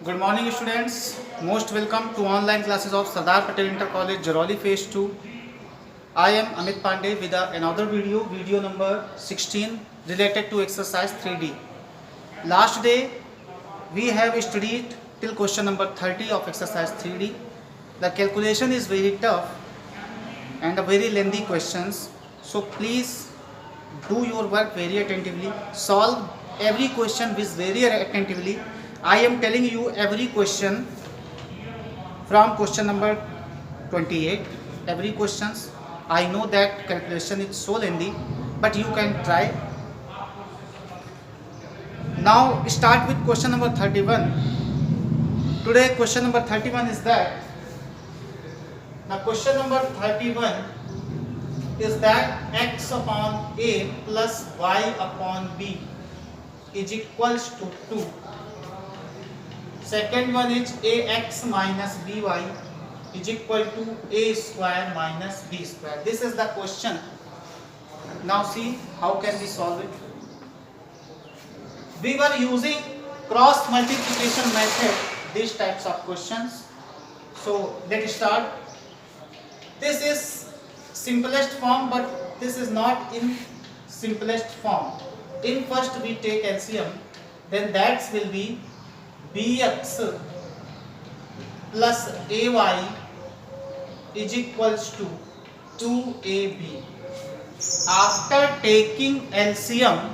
Good morning students, most welcome to online classes of Sardar Patel Inter College Jaroli Phase 2. I am Amit Pandey with another video number 16 related to exercise 3D. Last day we have studied till question number 30 of exercise 3D. The calculation is very tough and a very lengthy questions, so please do your work very attentively, solve every question with very attentively. I am telling you every question from question number 28, every questions. I know that calculation is so lengthy, but you can try. Now start with question number 31. Today question number 31 is that, the question number 31 is that x upon a plus y upon b is equals to 2. Second one is ax minus by is equal to a square minus b square. This is the question. Now see how can we solve it. We were using cross multiplication method these types of questions. So let's start. This is simplest form, but this is not in simplest form. In first we take LCM, then that will be bx plus ay is equals to 2ab. After taking LCM,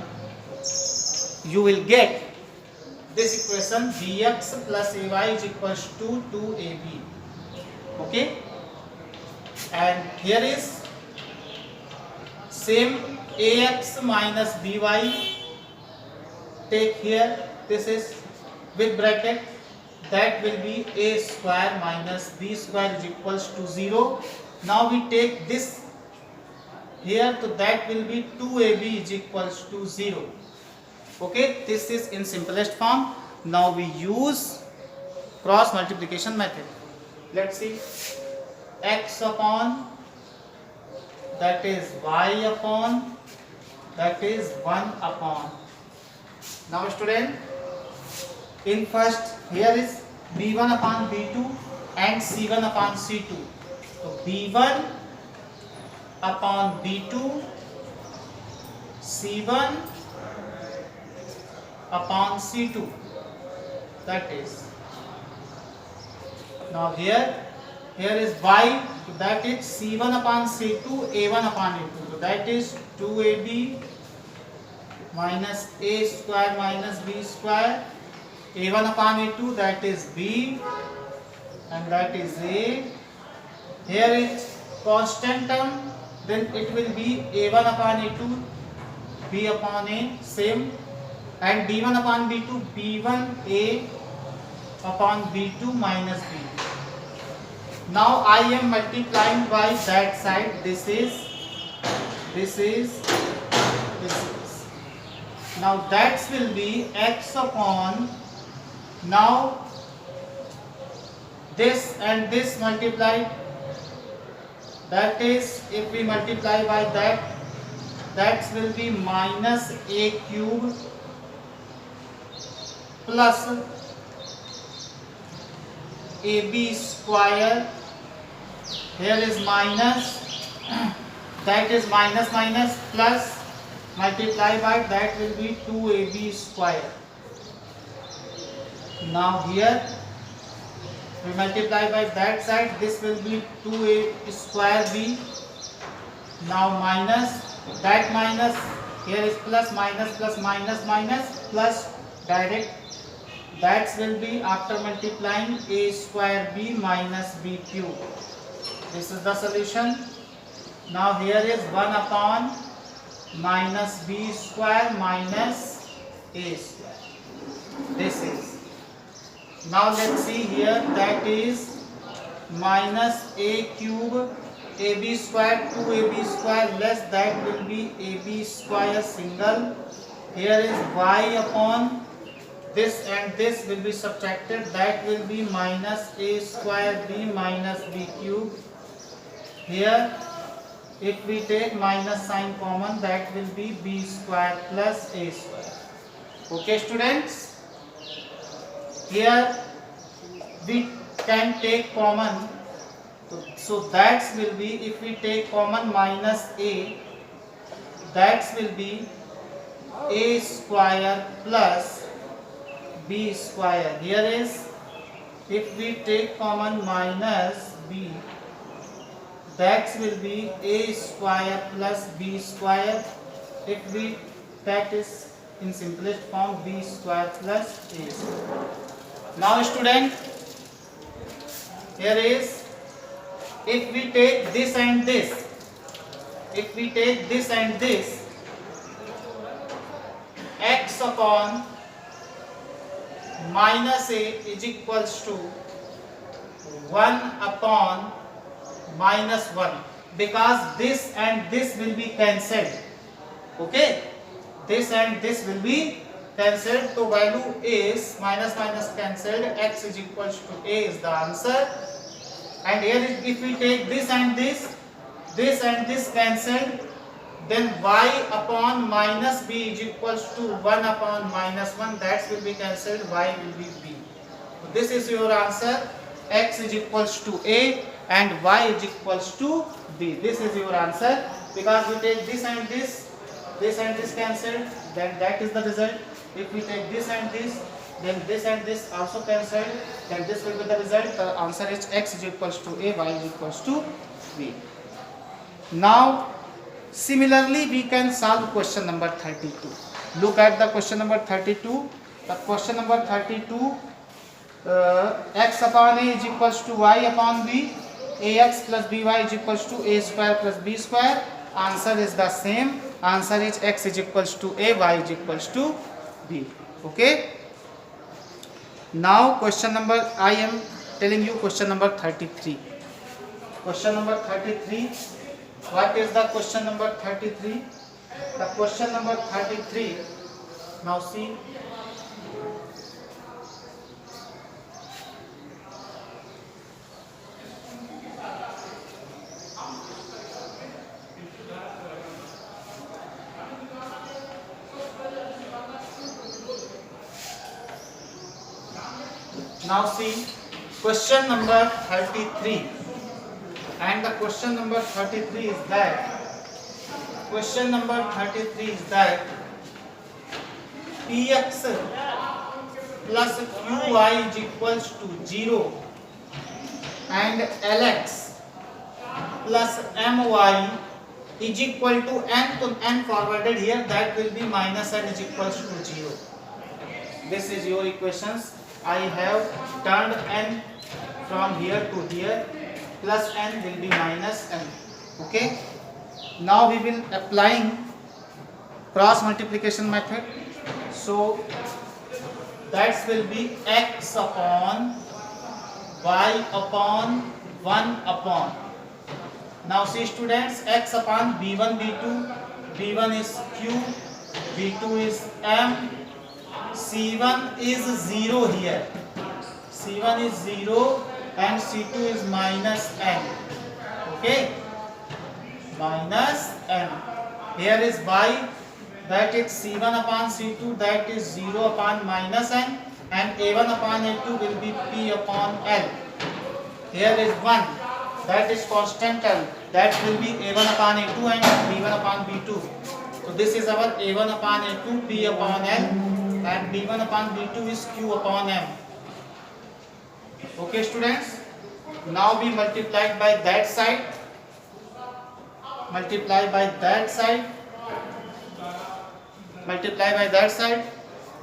you will get this equation bx plus ay is equals to 2ab. Okay, and here is same ax minus by. Take here, this is with bracket, that will be a square minus b square is equals to 0. Now we take this here, so that will be 2ab is equals to 0. Okay, this is in simplest form. Now we use cross multiplication method. Let's see, x upon, that is y upon, that is 1 upon. Now student, in first here is b1 upon b2 and c1 upon c2. So b1 upon b2, c1 upon c2, that is. Now here is y, so that is c1 upon c2, a1 upon a2, so that is 2ab minus a square minus b square. A1 upon A2, that is B, and that is A. Here is constant term, then it will be A1 upon A2, B upon A, same, and B1 upon B2, B1 A upon B2 minus B. Now I am multiplying by that side. This is. Now that will be x upon. Now this and this multiplied, that is, if we multiply by that, that will be minus a cube plus ab square. Here is minus, that is minus minus plus, multiply by that will be 2ab square. Now here we multiply by that side, this will be 2a square b. Now minus, that minus, here is plus minus plus minus minus plus direct, that will be after multiplying a square b minus b cube. This is the solution. Now here is 1 upon minus b square minus a square. This is. Now let's see here, that is minus a cube ab square 2ab square less, that will be ab square single. Here is y upon this and this will be subtracted, that will be minus a square b minus b cube. Here if we take minus sign common, that will be b square plus a square. Okay students, here we can take common, so that will be, if we take common minus a, that will be a square plus b square. Here is, if we take common minus b, that will be a square plus b square. If we that is in simplest form, b square plus a square. Now student, here is, if we take this and this, if we take this and this, x upon minus a is equals to 1 upon minus 1, because this and this will be cancelled. Okay, this and this will be cancelled, so value is minus minus cancelled, x is equals to a is the answer. And here if we take this and this and this cancelled, then y upon minus b is equals to 1 upon minus 1, that will be cancelled, y will be b. So this is your answer, x is equals to a and y is equals to b. This is your answer, because we take this and this cancelled, then that is the result. If we take this and this, then this and this also cancelled, then this will be the result. The answer is x is equals to a, y is equals to b. Now similarly we can solve question number 32. Look at the question number 32. The question number 32, x upon a is equals to y upon b, ax plus by is equals to a square plus b square. Answer is the same. Answer is x is equals to a, y is equals to b. Okay. Now question number, I am telling you question number 33. Question number 33. What is the question number 33? The question number 33. Now see. Now see, question number 33, and the question number 33 is that, question number 33 is that px plus qy is equals to 0 and lx plus my is equal to n, to n forwarded here, that will be minus n is equals to 0. This is your equations. I have turned n from here to here, plus n will be minus n. Okay. Now we will applying cross multiplication method. So that will be x upon y upon 1 upon. Now see students, x upon b1 b2, b1 is q, b2 is m, c1 is 0 here, c1 is 0 and c2 is minus n. Okay, minus n. Here is y, that is c1 upon c2, that is 0 upon minus n, and a1 upon a2 will be p upon l. Here is 1, that is constant l, that will be a1 upon a2 and b1 upon b2. So this is our a1 upon a2, p upon l, and b1 upon b2 is q upon m. Okay students, now we multiplied by that side, multiply by that side, multiply by that side.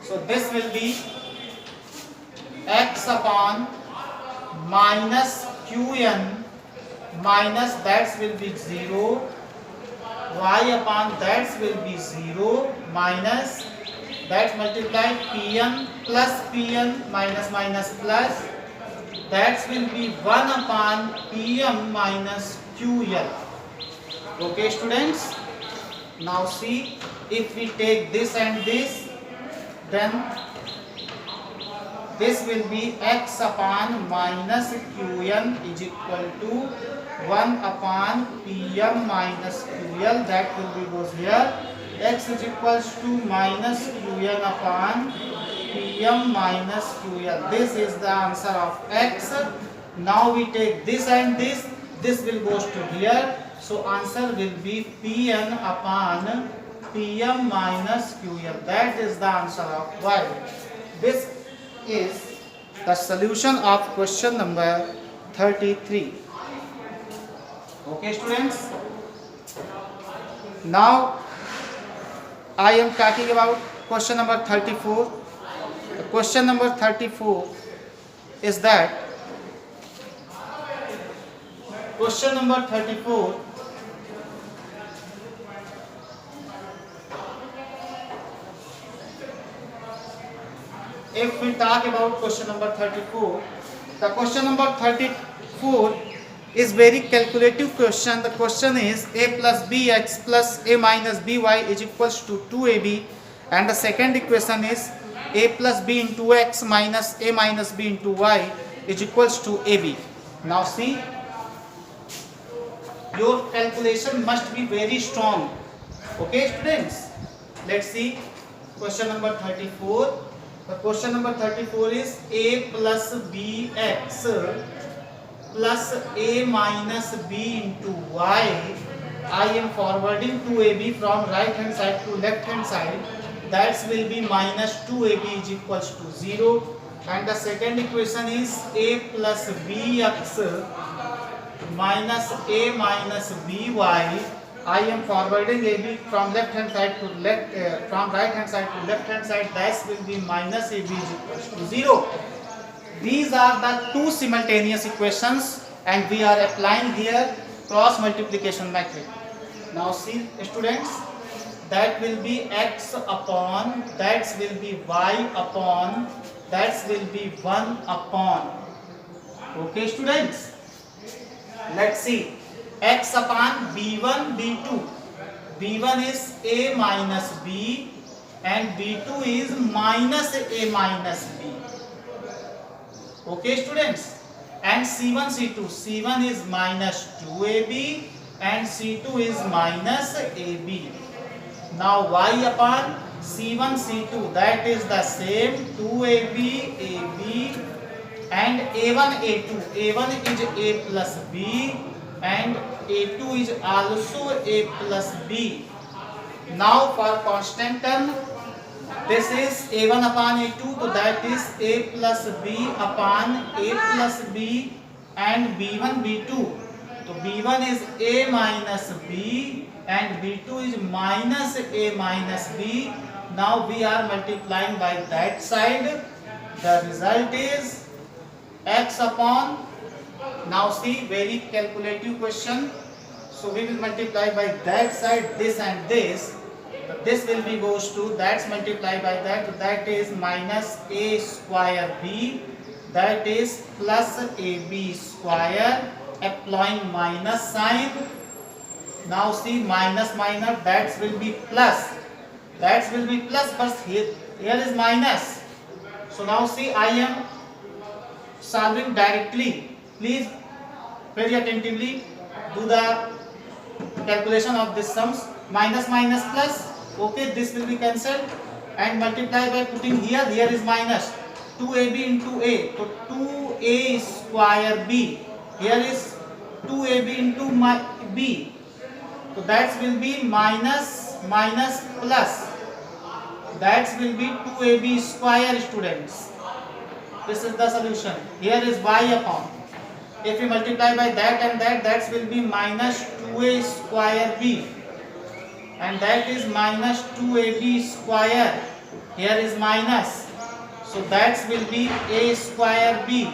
So this will be x upon minus qn minus that will be 0, y upon that will be 0 minus that multiply pn plus pn minus minus plus, that will be 1 upon pm minus ql. Okay students, now see, if we take this and this, then this will be x upon minus qn is equal to 1 upon pm minus ql. That will be goes here. X is equals to minus qn upon pm minus ql. This is the answer of x. Now we take this and this. This will goes to here. So answer will be pn upon pm minus ql. That is the answer of y. This is the solution of question number 33. Okay students, now I am talking about question number 34. The question number 34 is that question number 34 if we talk about question number 34, the question number 34 is very calculative question. The question is a plus bx plus a minus by is equals to 2ab, and the second equation is a plus b into x minus a minus b into y is equals to ab. Now see, your calculation must be very strong. Okay students, let's see question number 34. The question number 34 is a plus bx plus a minus b into y. I am forwarding 2ab from right hand side to left hand side. That will be minus 2ab is equals to 0. And the second equation is a plus bx minus a minus by. I am forwarding ab from left hand side to left, from right hand side to left hand side. That will be minus ab is equals to 0. These are the two simultaneous equations, and we are applying here cross multiplication method. Now see students, that will be x upon, that will be y upon, that will be 1 upon. Okay students, let's see. X upon b1 b2. b1 is a minus b and b2 is minus a minus b. Okay students, and c1 c2. c1 is minus 2ab and c2 is minus ab. Now y upon c1 c2, that is the same 2ab ab and a1 a2. a1 is a plus b and a2 is also a plus b. Now for constant term, this is a1 upon a2, so that is a plus b upon a plus b and b1 b2. So b1 is a minus b and b2 is minus a minus b. Now we are multiplying by that side. The result is x upon, now see, very calculative question. So we will multiply by that side this and this. This will be goes to, that's multiplied by that, that is minus a square b, that is plus ab square, applying minus sign. Now see, minus minus, that will be plus, that will be plus, but here is minus. So now see, I am solving directly. Please very attentively do the calculation of this sums. Minus minus plus, okay, this will be cancelled and multiply by putting here, here is minus 2ab into a, so 2a square b, here is 2ab into b, so that will be minus minus plus, that will be 2ab square students. This is the solution. Here is y upon, if we multiply by that and that, that will be minus 2a square b and that is minus 2ab square. Here is minus, so that will be a square b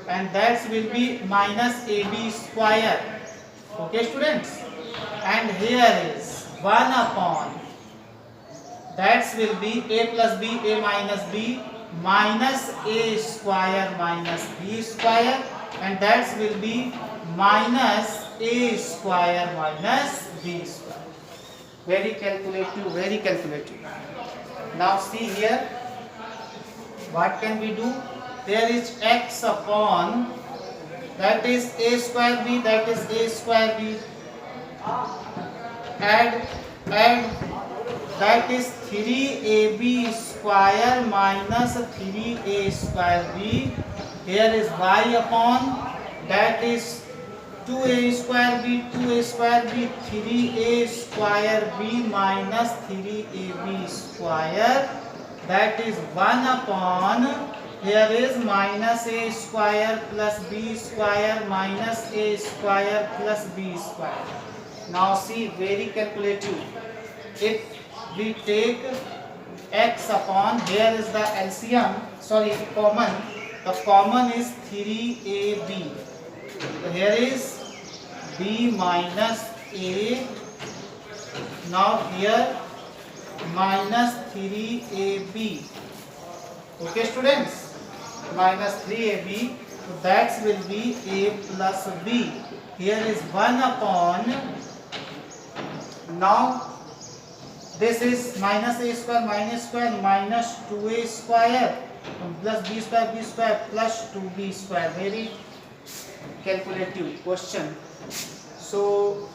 and that will be minus ab square. Okay students, and here is 1 upon, that will be a plus b, a minus b, minus a square minus b square, and that will be minus a square minus b square. Very calculative, very calculative. Now see here, what can we do? There is x upon, that is a square b, that is a square b, add that is 3ab square minus 3a square b. Here is y upon, that is 2a square b, 2a square b, 3a square b minus 3ab square, that is 1 upon, here is minus a square plus b square minus a square plus b square. Now see, very calculative. If we take x upon, here is the LCM, sorry, common, the common is 3ab. So here is b minus a, now here minus 3ab. Okay students, minus 3ab, so that will be a plus b. Here is 1 upon, now this is minus a square minus 2a square plus b square plus 2b square. Very calculative question. So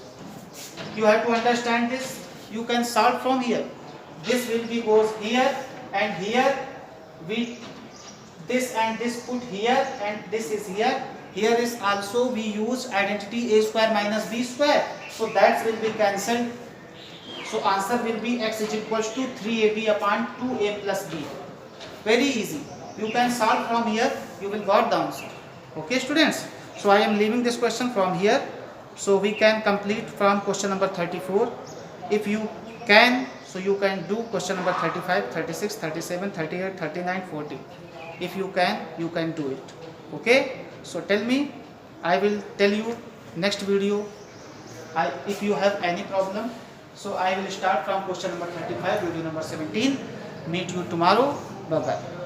you have to understand this. You can solve from here. This will be goes here, and here we this and this put here, and this is here. Here is also we use identity a square minus b square. So that will be cancelled. So answer will be x is equals to 3ab upon 2a plus b. Very easy. You can solve from here. You will got the answer. Okay students. So I am leaving this question from here. So we can complete from question number 34. If you can, so you can do question number 35, 36, 37, 38, 39, 40. If you can do it. Okay. So tell me. I will tell you next video. If you have any problem. So I will start from question number 35, video number 17. Meet you tomorrow. Bye bye.